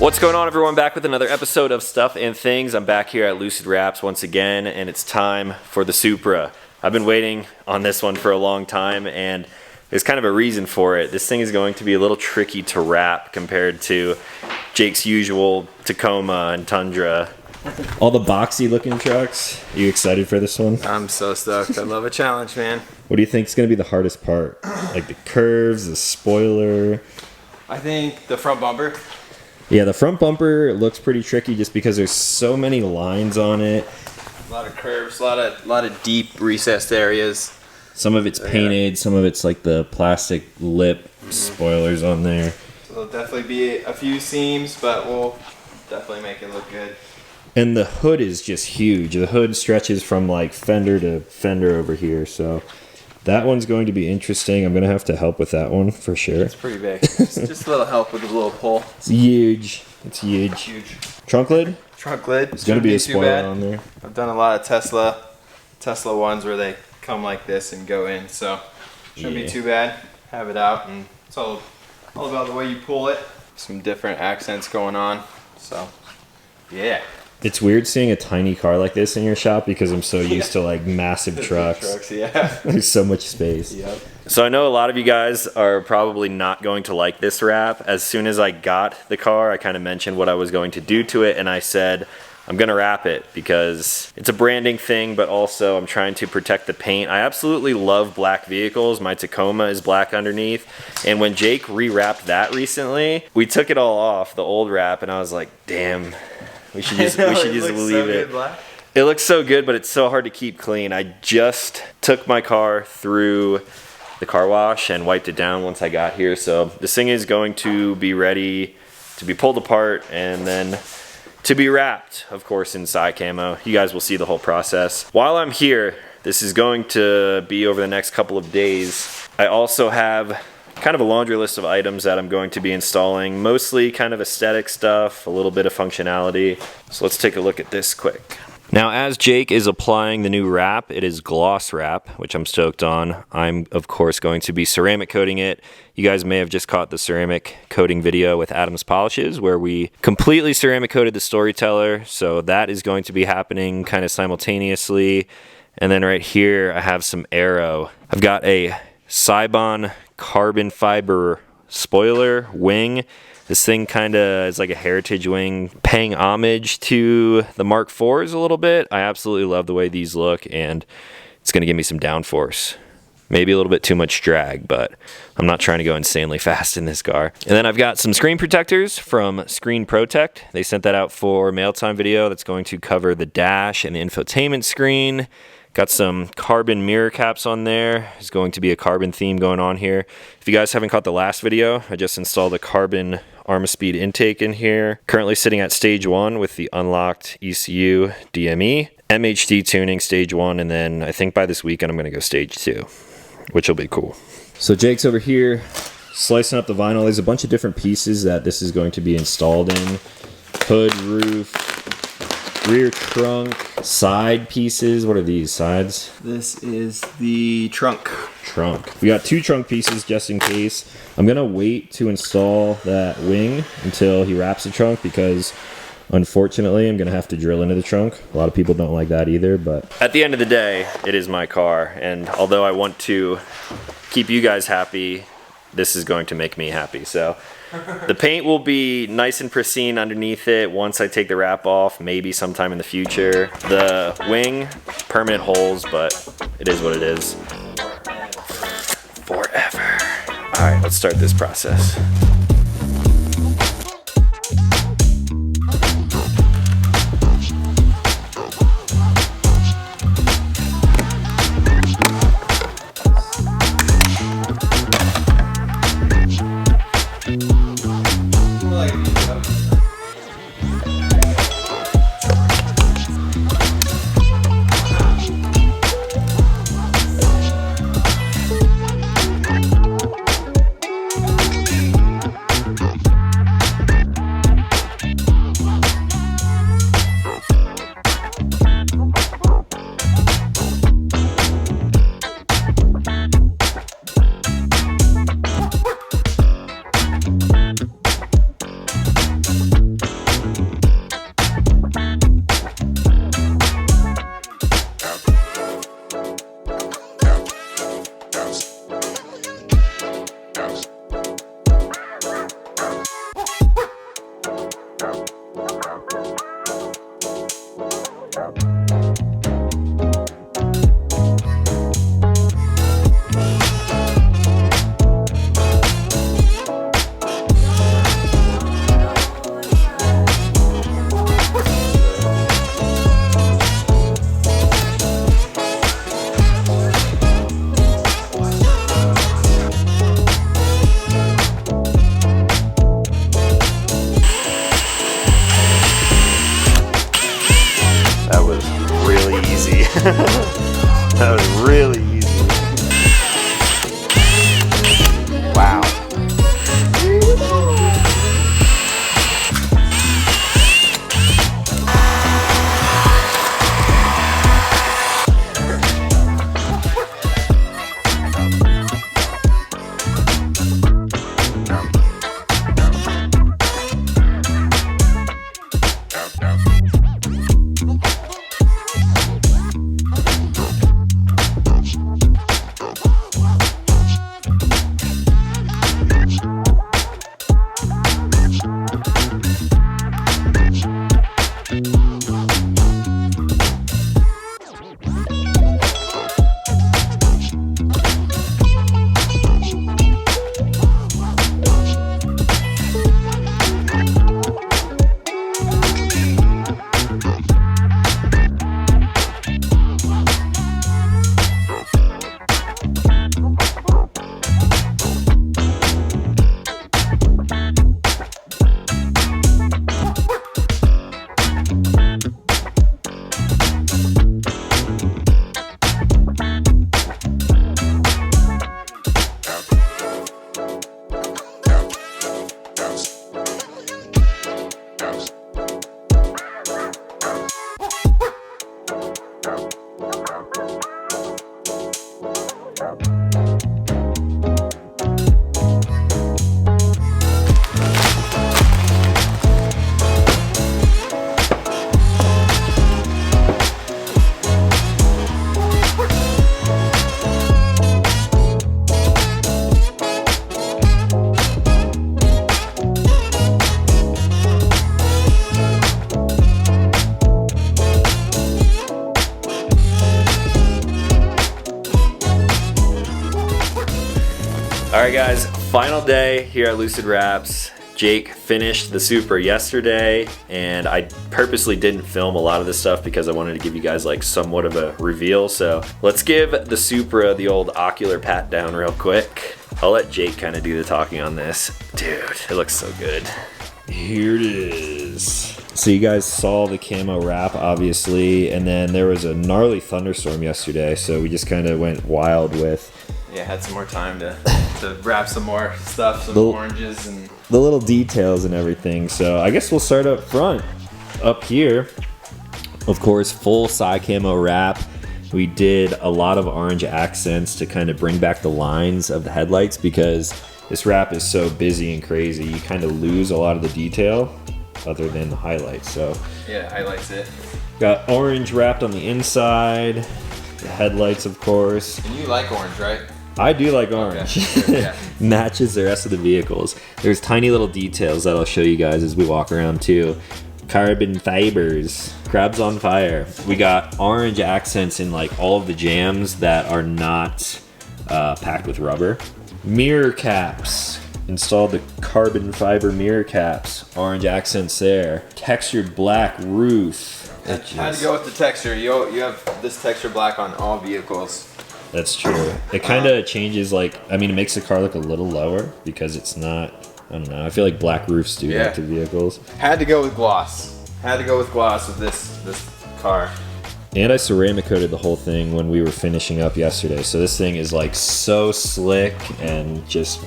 What's going on, everyone? Back with another episode of Stuff and Things. I'm back here at Lucid Wraps once again, and it's time for the Supra. I've been waiting on this one for a long time, and there's kind of a reason for it. This thing is going to be a little tricky to wrap compared to Jake's usual Tacoma and Tundra. All the boxy looking trucks. Are you excited for this one? I'm so stoked. I love a challenge, man. What do you think is going to be the hardest part? Like the curves, the spoiler? I think the front bumper. Yeah, the front bumper looks pretty tricky just because there's so many lines on it. A lot of curves, a lot of deep recessed areas. Some of it's painted, some of it's like the plastic lip spoilers on there. So there'll definitely be a few seams, but we'll definitely make it look good. And the hood is just huge. The hood stretches from like fender to fender over here, so that one's going to be interesting. I'm going to have to help with that one for sure. It's pretty big. just a little help with a little pull. It's huge. It's huge. Huge. Trunk lid? Trunk lid. It's going to be a spoiler on there. I've done a lot of Tesla ones where they come like this and go in, so shouldn't be too bad. Have it out, and it's all about the way you pull it. Some different accents going on, so yeah. It's weird seeing a tiny car like this in your shop because I'm so used to like massive trucks. Yeah. There's so much space. Yep. So I know a lot of you guys are probably not going to like this wrap. As soon as I got the car, I kind of mentioned what I was going to do to it, and I said I'm going to wrap it because it's a branding thing, but also I'm trying to protect the paint. I absolutely love black vehicles. My Tacoma is black underneath, and when Jake re-wrapped that recently, we took it all off, the old wrap, and I was like, damn. We should just leave it. It looks so good, but it's so hard to keep clean. I just took my car through the car wash and wiped it down once I got here. So this thing is going to be ready to be pulled apart and then to be wrapped, of course, in Psy camo. You guys will see the whole process. While I'm here, this is going to be over the next couple of days. I also have kind of a laundry list of items that I'm going to be installing, mostly kind of aesthetic stuff, a little bit of functionality. So let's take a look at this quick. Now, as Jake is applying the new wrap, it is gloss wrap, which I'm stoked on. I'm, of course, going to be ceramic coating it. You guys may have just caught the ceramic coating video with Adam's Polishes, where we completely ceramic coated the Storyteller. So that is going to be happening kind of simultaneously. And then right here, I have some Aero. I've got a Cybon carbon fiber spoiler wing. This thing kind of is like a heritage wing, paying homage to the Mark IVs a little bit. I absolutely love the way these look, and it's going to give me some downforce. Maybe a little bit too much drag, but I'm not trying to go insanely fast in this car. And then I've got some screen protectors from Screen Protect. They sent that out for mail time video that's going to cover the dash and the infotainment screen. Got some carbon mirror caps on there. There's going to be a carbon theme going on here. If you guys haven't caught the last video, I just installed a carbon Arma-Speed intake in here. Currently sitting at stage 1 with the unlocked ECU DME. MHD tuning stage 1, and then I think by this weekend I'm going to go stage 2, which will be cool. So Jake's over here slicing up the vinyl. There's a bunch of different pieces that this is going to be installed in. Hood, roof, rear trunk, side pieces. What are these, sides? This is the trunk. We got 2 trunk pieces just in case. I'm gonna wait to install that wing until he wraps the trunk because unfortunately I'm gonna have to drill into the trunk. A lot of people don't like that either, but at the end of the day, it is my car, and although I want to keep you guys happy, this is going to make me happy. So the paint will be nice and pristine underneath it once I take the wrap off, maybe sometime in the future. The wing, permanent holes, but it is what it is. Forever. All right, let's start this process. That was really easy. Wow. Alright guys, final day here at Lucid Wraps. Jake finished the Supra yesterday, and I purposely didn't film a lot of this stuff because I wanted to give you guys like somewhat of a reveal. So let's give the Supra the old ocular pat down real quick. I'll let Jake kind of do the talking on this. Dude, it looks so good. Here it is. So you guys saw the camo wrap, obviously, and then there was a gnarly thunderstorm yesterday, so we just kind of went wild with... Yeah, had some more time to wrap some more stuff, some oranges and... the little details and everything. So I guess we'll start up front. Up here, of course, full side camo wrap. We did a lot of orange accents to kind of bring back the lines of the headlights, because this wrap is so busy and crazy, you kind of lose a lot of the detail other than the highlights. So yeah, highlights it. Got orange wrapped on the inside, the headlights of course. And you like orange, right? I do like orange. Okay. Yeah. Matches the rest of the vehicles. There's tiny little details that I'll show you guys as we walk around too. Carbon fibers, crabs on fire. We got orange accents in like all of the jams that are not packed with rubber. Mirror caps. Installed the carbon fiber mirror caps. Orange accents there. Textured black roof. I had to go with the texture. You have this texture black on all vehicles. That's true. It kind of changes, like, I mean, it makes the car look a little lower because it's not, I don't know, I feel like black roofs do that to vehicles. Had to go with gloss. Had to go with gloss with this car. And I ceramic coated the whole thing when we were finishing up yesterday. So this thing is like so slick and just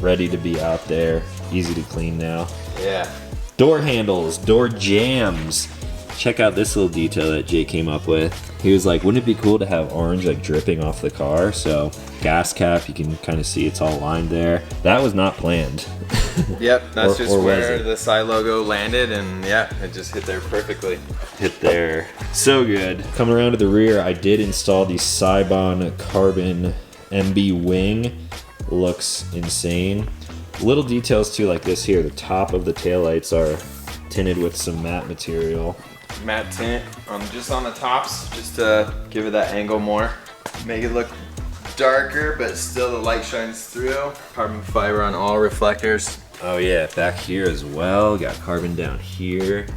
ready to be out there. Easy to clean now. Yeah. Door handles, door jams. Check out this little detail that Jake came up with. He was like, wouldn't it be cool to have orange like dripping off the car? So gas cap, you can kind of see it's all lined there. That was not planned. Yep, that's just where the side logo landed, and yeah, it just hit there perfectly. Hit there. So good. Coming around to the rear, I did install the Cybon Carbon MB wing. Looks insane. Little details too, like this here. The top of the taillights are tinted with some matte material. Matte tint just on the tops, just to give it that angle more. Make it look darker, but still the light shines through. Carbon fiber on all reflectors. Oh yeah, back here as well. Got carbon down here.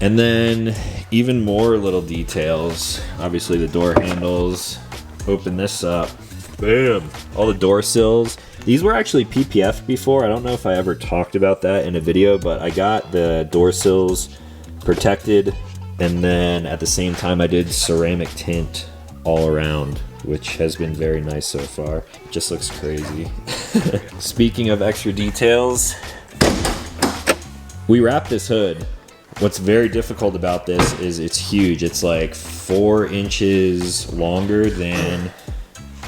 And then even more little details. Obviously the door handles. Open this up. Bam! All the door sills. These were actually PPF'd before. I don't know if I ever talked about that in a video, but I got the door sills protected And then at the same time I did ceramic tint all around, which has been very nice so far. It just looks crazy. Speaking of extra details, we wrapped this hood. What's very difficult about this is it's huge. It's like 4 inches longer than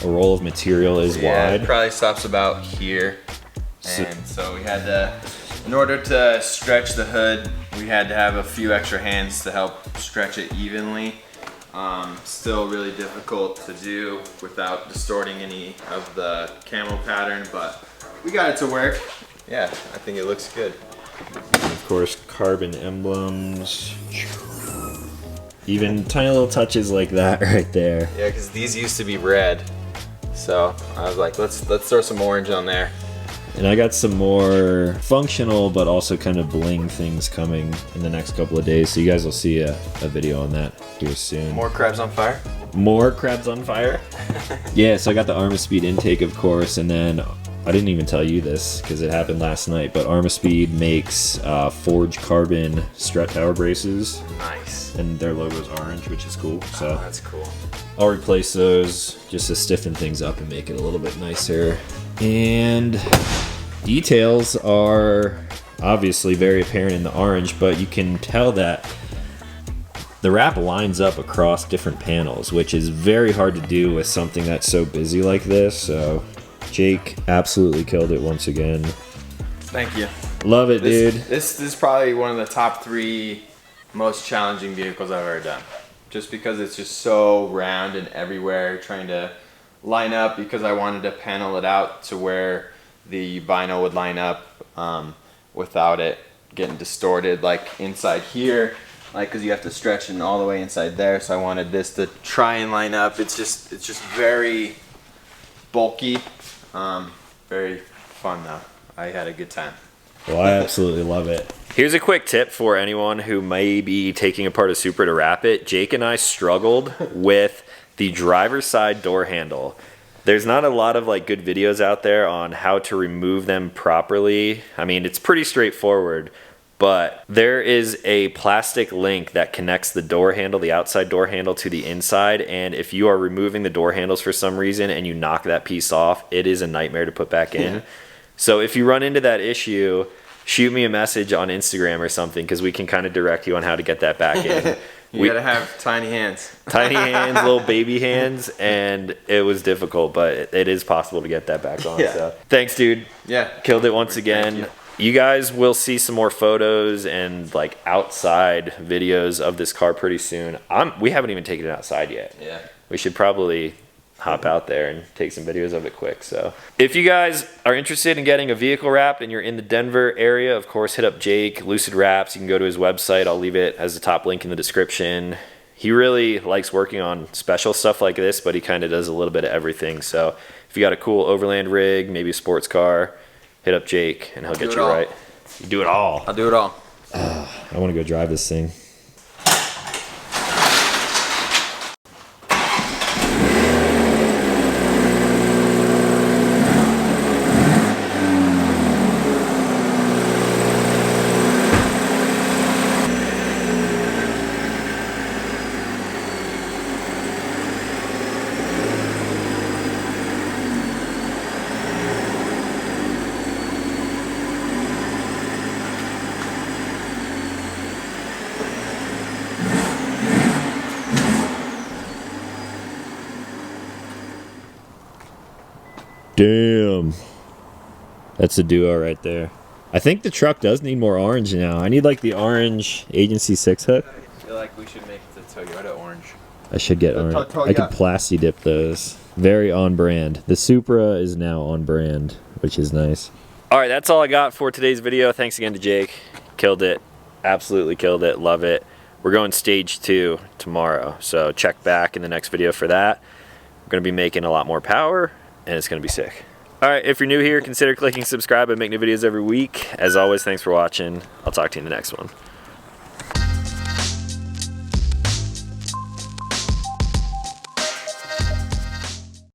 a roll of material is wide. It probably stops about here. And so we had to, in order to stretch the hood, we had to have a few extra hands to help stretch it evenly. Still really difficult to do without distorting any of the camo pattern, but we got it to work. Yeah, I think it looks good. Of course, carbon emblems. Even tiny little touches like that right there. Yeah, because these used to be red. So I was like, let's throw some orange on there. And I got some more functional but also kind of bling things coming in the next couple of days. So you guys will see a video on that here soon. More crabs on fire? More crabs on fire? Yeah, so I got the Armaspeed intake, of course, and then I didn't even tell you this because it happened last night, but Armaspeed makes forged carbon strut tower braces. Nice. And their logo's orange, which is cool. So oh, that's cool. I'll replace those just to stiffen things up and make it a little bit nicer. And details are obviously very apparent in the orange, but you can tell that the wrap lines up across different panels, which is very hard to do with something that's so busy like this. So Jake absolutely killed it once again. Thank you. Love it, dude. This is probably one of the top 3 most challenging vehicles I've ever done. Just because it's just so round and everywhere, trying to line up, because I wanted to panel it out to where the vinyl would line up without it getting distorted, like inside here, like because you have to stretch it all the way inside there. So I wanted this to try and line up. It's just very bulky, very fun though. I had a good time. Well, I absolutely love it. Here's a quick tip for anyone who may be taking apart a Supra to wrap it. Jake and I struggled with the driver's side door handle. There's not a lot of like good videos out there on how to remove them properly. I mean, it's pretty straightforward, but there is a plastic link that connects the door handle, the outside door handle, to the inside, and if you are removing the door handles for some reason and you knock that piece off, it is a nightmare to put back in. So if you run into that issue, shoot me a message on Instagram or something, because we can kind of direct you on how to get that back in. You gotta have tiny hands. Tiny hands, little baby hands, and it was difficult, but it is possible to get that back on. Yeah. So thanks, dude. Yeah. Killed it once again. You guys will see some more photos and like outside videos of this car pretty soon. We haven't even taken it outside yet. Yeah. We should probably hop out there and take some videos of it quick. So if you guys are interested in getting a vehicle wrapped and you're in the Denver area, of course, hit up Jake Lucid Wraps. You can go to his website. I'll leave it as the top link in the description. He really likes working on special stuff like this, but he kind of does a little bit of everything. So if you got a cool overland rig, maybe a sports car, hit up Jake and he'll get you right. You do it all. I'll do it all. I want to go drive this thing. Damn. That's a duo right there. I think the truck does need more orange now. I need like the orange Agency 6 hook. I feel like we should make the Toyota orange. I should get orange. I could plasti dip those. Very on brand. The Supra is now on brand, which is nice. All right, that's all I got for today's video. Thanks again to Jake. Killed it. Absolutely killed it. Love it. We're going stage 2 tomorrow, so check back in the next video for that. We're going to be making a lot more power, and it's going to be sick. All right, if you're new here, consider clicking subscribe. I make new videos every week. As always, thanks for watching. I'll talk to you in the next one.